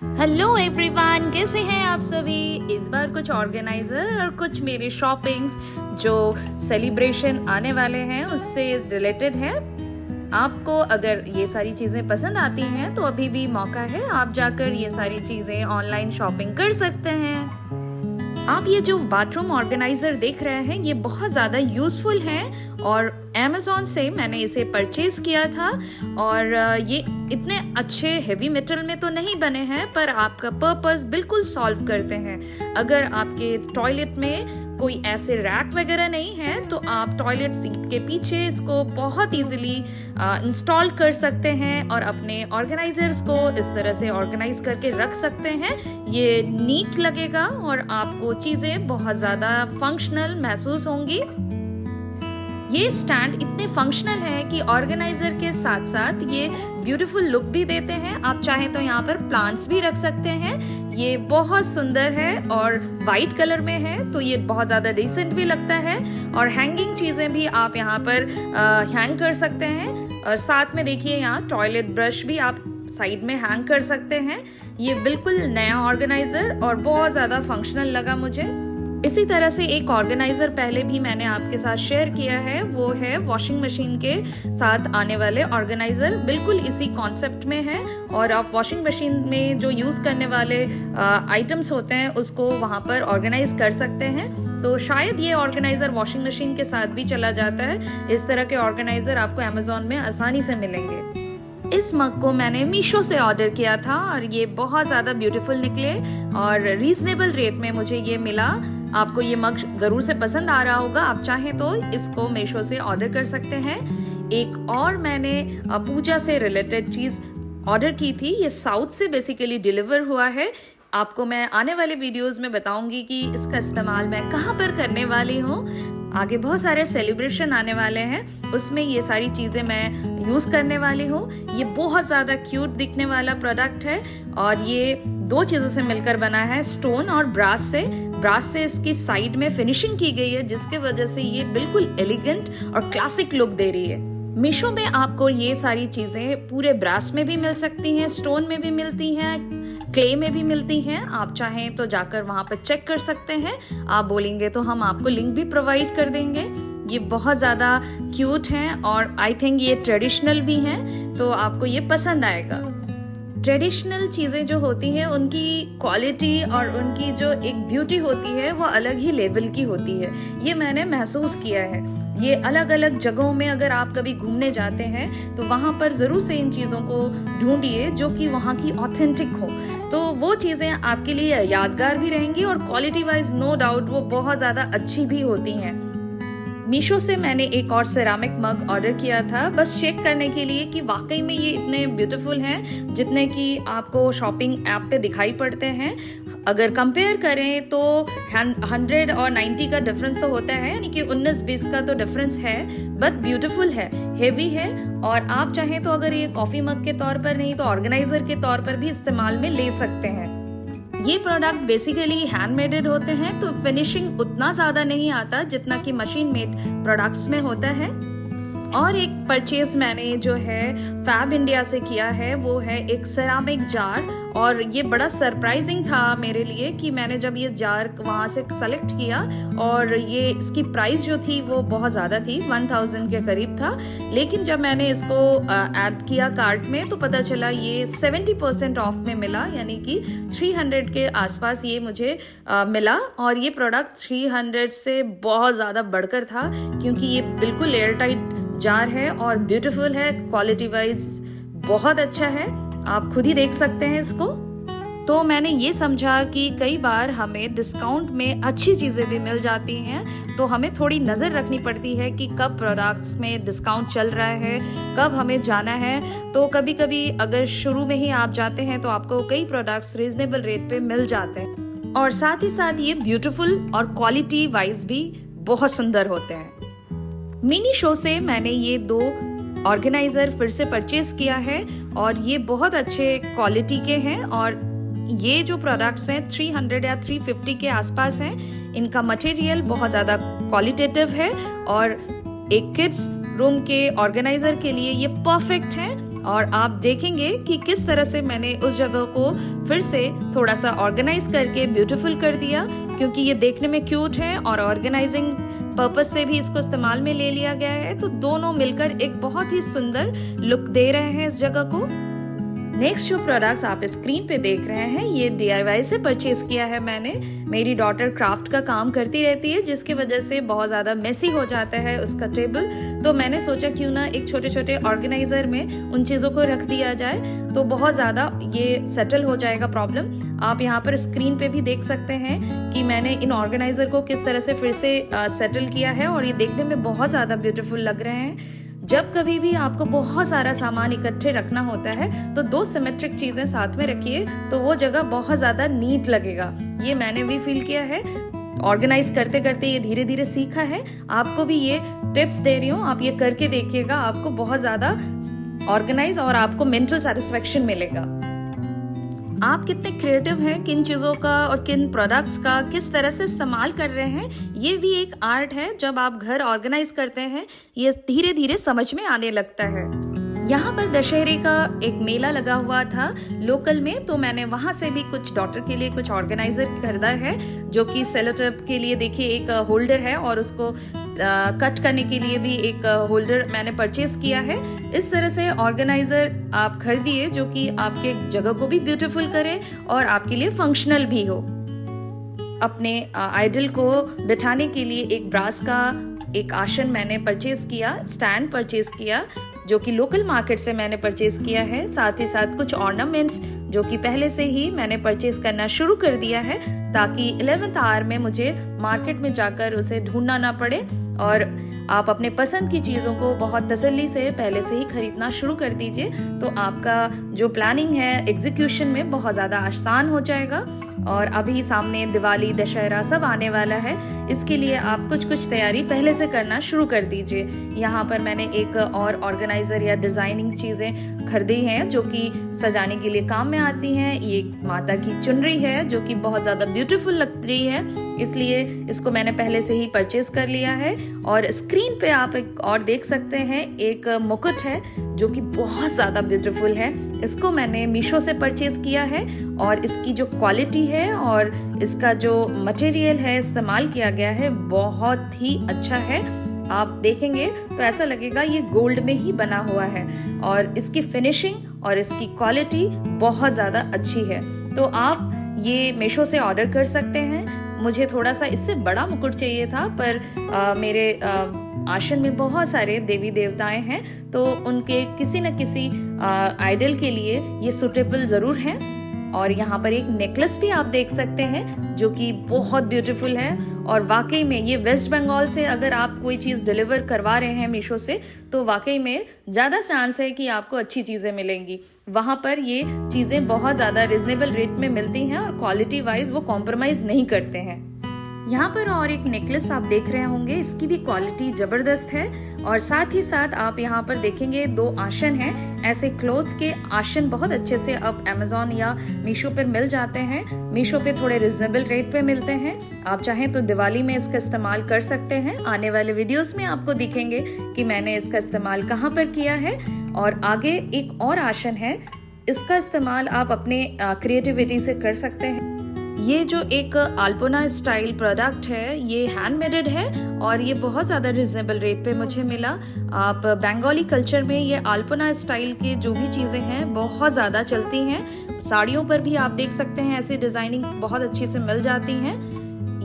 Hello everyone, कैसे हैं आप सभी। इस बार कुछ ऑर्गेनाइजर और कुछ मेरे शॉपिंग्स जो सेलिब्रेशन आने वाले हैं उससे रिलेटेड है। आपको अगर ये सारी चीज़ें पसंद आती हैं तो अभी भी मौका है, आप जाकर ये सारी चीज़ें ऑनलाइन शॉपिंग कर सकते हैं। आप ये जो बाथरूम ऑर्गेनाइजर देख रहे हैं ये बहुत ज़्यादा यूज़फुल है और Amazon से मैंने इसे परचेज किया था। और ये इतने अच्छे हेवी मेटल में तो नहीं बने हैं पर आपका पर्पस बिल्कुल सॉल्व करते हैं। अगर आपके टॉयलेट में कोई ऐसे रैक वगैरह नहीं है तो आप टॉयलेट सीट के पीछे इसको बहुत इजीली इंस्टॉल कर सकते हैं और अपने ऑर्गेनाइजर्स को इस तरह से ऑर्गेनाइज करके रख सकते हैं। ये नीट लगेगा और आपको चीज़ें बहुत ज़्यादा फंक्शनल महसूस होंगी। ये स्टैंड इतने फंक्शनल है कि ऑर्गेनाइजर के साथ साथ ये ब्यूटीफुल लुक भी देते हैं। आप चाहें तो यहाँ पर प्लांट्स भी रख सकते हैं। ये बहुत सुंदर है और वाइट कलर में है तो ये बहुत ज़्यादा डिसेंट भी लगता है। और हैंगिंग चीज़ें भी आप यहाँ पर हैंग कर सकते हैं। और साथ में देखिए यहाँ टॉयलेट ब्रश भी आप साइड में हैंग कर सकते हैं। ये बिल्कुल नया ऑर्गेनाइजर और बहुत ज़्यादा फंक्शनल लगा मुझे। इसी तरह से एक ऑर्गेनाइजर पहले भी मैंने आपके साथ शेयर किया है, वो है वॉशिंग मशीन के साथ आने वाले ऑर्गेनाइजर। बिल्कुल इसी कॉन्सेप्ट में है और आप वॉशिंग मशीन में जो यूज़ करने वाले आइटम्स होते हैं उसको वहाँ पर ऑर्गेनाइज कर सकते हैं। तो शायद ये ऑर्गेनाइजर वॉशिंग मशीन के साथ भी चला जाता है। इस तरह के ऑर्गेनाइजर आपको अमेजोन में आसानी से मिलेंगे। इस मग को मैंने मीशो से ऑर्डर किया था और ये बहुत ज़्यादा ब्यूटीफुल निकले और रीजनेबल रेट में मुझे ये मिला। आपको ये मग ज़रूर से पसंद आ रहा होगा। आप चाहें तो इसको मीशो से ऑर्डर कर सकते हैं। एक और मैंने पूजा से रिलेटेड चीज़ ऑर्डर की थी। ये साउथ से बेसिकली डिलीवर हुआ है। आपको मैं आने वाले वीडियोस में बताऊंगी कि इसका इस्तेमाल मैं कहाँ पर करने वाली हूँ। आगे बहुत सारे सेलिब्रेशन आने वाले हैं, उसमें ये सारी चीज़ें मैं यूज़ करने वाली हूँ। ये बहुत ज़्यादा क्यूट दिखने वाला प्रोडक्ट है और ये दो चीज़ों से मिलकर बना है, स्टोन और ब्रास से। ब्रास से इसकी साइड में फिनिशिंग की गई है जिसके वजह से ये बिल्कुल एलिगेंट और क्लासिक लुक दे रही है। मीशो में आपको ये सारी चीज़ें पूरे ब्रास में भी मिल सकती हैं, स्टोन में भी मिलती हैं, क्ले में भी मिलती हैं। आप चाहें तो जाकर वहाँ पर चेक कर सकते हैं। आप बोलेंगे तो हम आपको लिंक भी प्रोवाइड कर देंगे। ये बहुत ज़्यादा क्यूट हैं और आई थिंक ये ट्रेडिशनल भी हैं तो आपको ये पसंद आएगा। ट्रेडिशनल चीज़ें जो होती हैं उनकी क्वालिटी और उनकी जो एक ब्यूटी होती है वो अलग ही लेवल की होती है। ये मैंने महसूस किया है। ये अलग अलग जगहों में अगर आप कभी घूमने जाते हैं तो वहाँ पर ज़रूर से इन चीज़ों को ढूंढिए जो कि वहाँ की ऑथेंटिक हो, तो वो चीज़ें आपके लिए यादगार भी रहेंगी और क्वालिटी वाइज नो डाउट वो बहुत ज़्यादा अच्छी भी होती हैं। मीशो से मैंने एक और सेरामिक मग ऑर्डर किया था बस चेक करने के लिए कि वाकई में ये इतने ब्यूटीफुल हैं जितने कि आपको शॉपिंग ऐप पे दिखाई पड़ते हैं। अगर कंपेयर करें तो 100 और 90 का डिफरेंस तो होता है, यानी कि 19-20 का तो डिफरेंस है, बट ब्यूटीफुल है, हेवी है। और आप चाहें तो अगर ये कॉफ़ी मग के तौर पर नहीं तो ऑर्गेनाइजर के तौर पर भी इस्तेमाल में ले सकते हैं। ये प्रोडक्ट बेसिकली हैंडमेडेड होते हैं तो फिनिशिंग उतना ज़्यादा नहीं आता जितना कि मशीन मेड प्रोडक्ट्स में होता है। और एक परचेज मैंने जो है फैब इंडिया से किया है वो है एक सेरामिक जार। और ये बड़ा सरप्राइजिंग था मेरे लिए कि मैंने जब ये जार वहाँ से सेलेक्ट किया और ये इसकी प्राइस जो थी वो बहुत ज़्यादा थी, 1000 के करीब था। लेकिन जब मैंने इसको ऐड किया कार्ट में तो पता चला ये 70% ऑफ में मिला, यानी कि 300 के आसपास ये मुझे मिला। और ये प्रोडक्ट 300 से बहुत ज़्यादा बढ़कर था क्योंकि ये बिल्कुल एयर टाइट जार है और ब्यूटीफुल है, क्वालिटी वाइज बहुत अच्छा है। आप खुद ही देख सकते हैं इसको। तो मैंने ये समझा कि कई बार हमें डिस्काउंट में अच्छी चीज़ें भी मिल जाती हैं तो हमें थोड़ी नज़र रखनी पड़ती है कि कब प्रोडक्ट्स में डिस्काउंट चल रहा है, कब हमें जाना है। तो कभी कभी अगर शुरू में ही आप जाते हैं तो आपको कई प्रोडक्ट्स रीजनेबल रेट पे मिल जाते हैं और साथ ही साथ ये ब्यूटीफुल और क्वालिटी वाइज भी बहुत सुंदर होते हैं। मिनी शो से मैंने ये 2 ऑर्गेनाइजर फिर से परचेज किया है और ये बहुत अच्छे क्वालिटी के हैं। और ये जो प्रोडक्ट्स हैं 300 या 350 के आसपास हैं। इनका मटेरियल बहुत ज़्यादा क्वालिटेटिव है और एक किड्स रूम के ऑर्गेनाइजर के लिए ये परफेक्ट है। और आप देखेंगे कि किस तरह से मैंने उस जगह को फिर से थोड़ा सा ऑर्गेनाइज करके ब्यूटीफुल कर दिया, क्योंकि ये देखने में क्यूट है और ऑर्गेनाइजिंग पर्पस से भी इसको इस्तेमाल में ले लिया गया है। तो दोनों मिलकर एक बहुत ही सुंदर लुक दे रहे हैं इस जगह को। नेक्स्ट जो प्रोडक्ट्स आप स्क्रीन पे देख रहे हैं ये DIY से परचेज किया है मैंने। मेरी डॉटर क्राफ्ट का काम करती रहती है, जिसकी वजह से बहुत ज़्यादा मेसी हो जाता है उसका टेबल। तो मैंने सोचा क्यों ना एक छोटे छोटे ऑर्गेनाइजर में उन चीज़ों को रख दिया जाए, तो बहुत ज़्यादा ये सेटल हो जाएगा प्रॉब्लम। आप यहाँ पर स्क्रीन पे भी देख सकते हैं कि मैंने इन ऑर्गेनाइजर को किस तरह से फिर से सेटल किया है, और ये देखने में बहुत ज़्यादा ब्यूटीफुल लग रहे हैं। जब कभी भी आपको बहुत सारा सामान इकट्ठे रखना होता है तो 2 सिमेट्रिक चीजें साथ में रखिए, तो वो जगह बहुत ज्यादा नीट लगेगा। ये मैंने भी फील किया है, ऑर्गेनाइज करते करते ये धीरे धीरे सीखा है। आपको भी ये टिप्स दे रही हूँ, आप ये करके देखिएगा, आपको बहुत ज्यादा ऑर्गेनाइज और आपको मेंटल सेटिस्फेक्शन मिलेगा। आप कितने क्रिएटिव हैं, किन चीज़ों का और किन प्रोडक्ट्स का किस तरह से इस्तेमाल कर रहे हैं, ये भी एक आर्ट है। जब आप घर ऑर्गेनाइज करते हैं ये धीरे धीरे समझ में आने लगता है। यहाँ पर दशहरे का एक मेला लगा हुआ था लोकल में, तो मैंने वहाँ से भी कुछ डॉटर के लिए कुछ ऑर्गेनाइजर खरीदा है, जो कि सेलोटेप के लिए देखिए एक होल्डर है, और उसको कट करने के लिए भी एक होल्डर मैंने परचेज किया है। इस तरह से ऑर्गेनाइजर आप खरीदिए जो कि आपके जगह को भी ब्यूटीफुल करे और आपके लिए फंक्शनल भी हो। अपने आइडल को बिठाने के लिए एक ब्रास का एक आसन मैंने परचेज किया, स्टैंड परचेज किया, जो कि लोकल मार्केट से मैंने परचेज किया है। साथ ही साथ कुछ ऑर्नामेंट्स जो कि पहले से ही मैंने परचेज करना शुरू कर दिया है, ताकि 11th आवर में मुझे मार्केट में जाकर उसे ढूंढना ना पड़े। और आप अपने पसंद की चीज़ों को बहुत तसल्ली से पहले से ही खरीदना शुरू कर दीजिए, तो आपका जो प्लानिंग है एग्जीक्यूशन में बहुत ज़्यादा आसान हो जाएगा। और अभी सामने दिवाली, दशहरा सब आने वाला है, इसके लिए आप कुछ कुछ तैयारी पहले से करना शुरू कर दीजिए। यहाँ पर मैंने एक और ऑर्गेनाइजर या डिजाइनिंग चीज़ें खरीदी हैं जो कि सजाने के लिए काम में आती हैं। ये माता की चुनरी है जो कि बहुत ज़्यादा ब्यूटीफुल लग रही है, इसलिए इसको मैंने पहले से ही परचेज कर लिया है। और स्क्रीन पे आप एक और देख सकते हैं, एक मुकुट है जो कि बहुत ज़्यादा ब्यूटीफुल है। इसको मैंने मीशो से परचेज किया है, और इसकी जो क्वालिटी है और इसका जो मटेरियल है इस्तेमाल किया गया है बहुत ही अच्छा है। आप देखेंगे तो ऐसा लगेगा ये गोल्ड में ही बना हुआ है, और इसकी फिनिशिंग और इसकी क्वालिटी बहुत ज़्यादा अच्छी है। तो आप ये मीशो से ऑर्डर कर सकते हैं। मुझे थोड़ा सा इससे बड़ा मुकुट चाहिए था, पर मेरे आसन में बहुत सारे देवी देवताएं हैं, तो उनके किसी न किसी आइडल के लिए ये सुटेबल ज़रूर है। और यहाँ पर एक नेकलेस भी आप देख सकते हैं जो कि बहुत ब्यूटीफुल है। और वाकई में ये वेस्ट बंगाल से अगर आप कोई चीज़ डिलीवर करवा रहे हैं मीशो से, तो वाकई में ज़्यादा चांस है कि आपको अच्छी चीज़ें मिलेंगी। वहाँ पर ये चीज़ें बहुत ज़्यादा रिजनेबल रेट में मिलती हैं, और क्वालिटी वाइज वो कॉम्प्रोमाइज़ नहीं करते हैं। यहाँ पर और एक नेकलेस आप देख रहे होंगे, इसकी भी क्वालिटी ज़बरदस्त है। और साथ ही साथ आप यहाँ पर देखेंगे 2 आसन हैं। ऐसे क्लोथ के आसन बहुत अच्छे से अब अमेजोन या मीशो पर मिल जाते हैं। मीशो पे थोड़े रिजनेबल रेट पे मिलते हैं। आप चाहें तो दिवाली में इसका इस्तेमाल कर सकते हैं। आने वाले वीडियोस में आपको दिखेंगे कि मैंने इसका इस्तेमाल कहाँ पर किया है। और आगे एक और आसन है, इसका इस्तेमाल आप अपने क्रिएटिविटी से कर सकते हैं। ये जो एक अल्पोना स्टाइल प्रोडक्ट है ये हैंडमेडेड है, और ये बहुत ज़्यादा रिजनेबल रेट पे मुझे मिला। आप बंगाली कल्चर में ये अल्पोना स्टाइल के जो भी चीज़ें हैं बहुत ज़्यादा चलती हैं। साड़ियों पर भी आप देख सकते हैं ऐसी डिज़ाइनिंग बहुत अच्छी से मिल जाती हैं।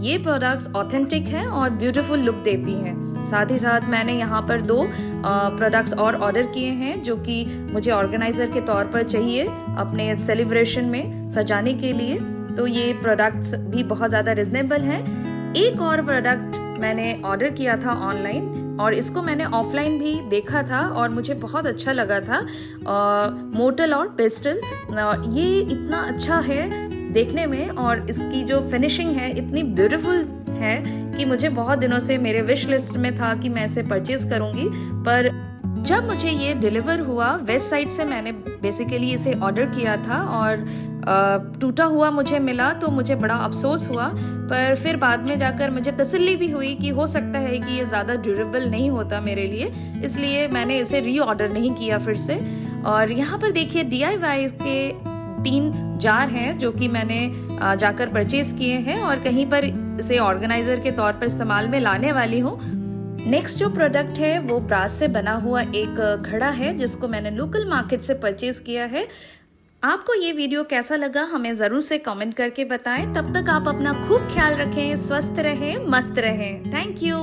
ये प्रोडक्ट्स ऑथेंटिक हैं और ब्यूटीफुल लुक देती हैं। साथ ही साथ मैंने यहाँ पर 2 प्रोडक्ट्स और ऑर्डर किए हैं जो कि मुझे ऑर्गेनाइज़र के तौर पर चाहिए अपने सेलिब्रेशन में सजाने के लिए। तो ये प्रोडक्ट्स भी बहुत ज़्यादा रिजनेबल हैं। एक और प्रोडक्ट मैंने ऑर्डर किया था ऑनलाइन, और इसको मैंने ऑफलाइन भी देखा था और मुझे बहुत अच्छा लगा था। मोटल और पेस्टल, ये इतना अच्छा है देखने में, और इसकी जो फिनिशिंग है इतनी ब्यूटीफुल है कि मुझे बहुत दिनों से मेरे विश लिस्ट में था कि मैं इसे परचेज करूँगी। पर जब मुझे ये डिलीवर हुआ वेस्ट साइड से, मैंने बेसिकली इसे ऑर्डर किया था और टूटा हुआ मुझे मिला, तो मुझे बड़ा अफसोस हुआ। पर फिर बाद में जाकर मुझे तसल्ली भी हुई कि हो सकता है कि ये ज़्यादा ड्यूरेबल नहीं होता मेरे लिए, इसलिए मैंने इसे री ऑर्डर नहीं किया फिर से। और यहाँ पर देखिए DIY के 3 जार हैं जो कि मैंने जाकर परचेज किए हैं और कहीं पर इसे ऑर्गेनाइजर के तौर पर इस्तेमाल में लाने वाली हूँ। नेक्स्ट जो प्रोडक्ट है वो ब्रास से बना हुआ एक घड़ा है जिसको मैंने लोकल मार्केट से परचेज किया है। आपको ये वीडियो कैसा लगा हमें ज़रूर से कमेंट करके बताएं। तब तक आप अपना खूब ख्याल रखें, स्वस्थ रहें, मस्त रहें। Thank you.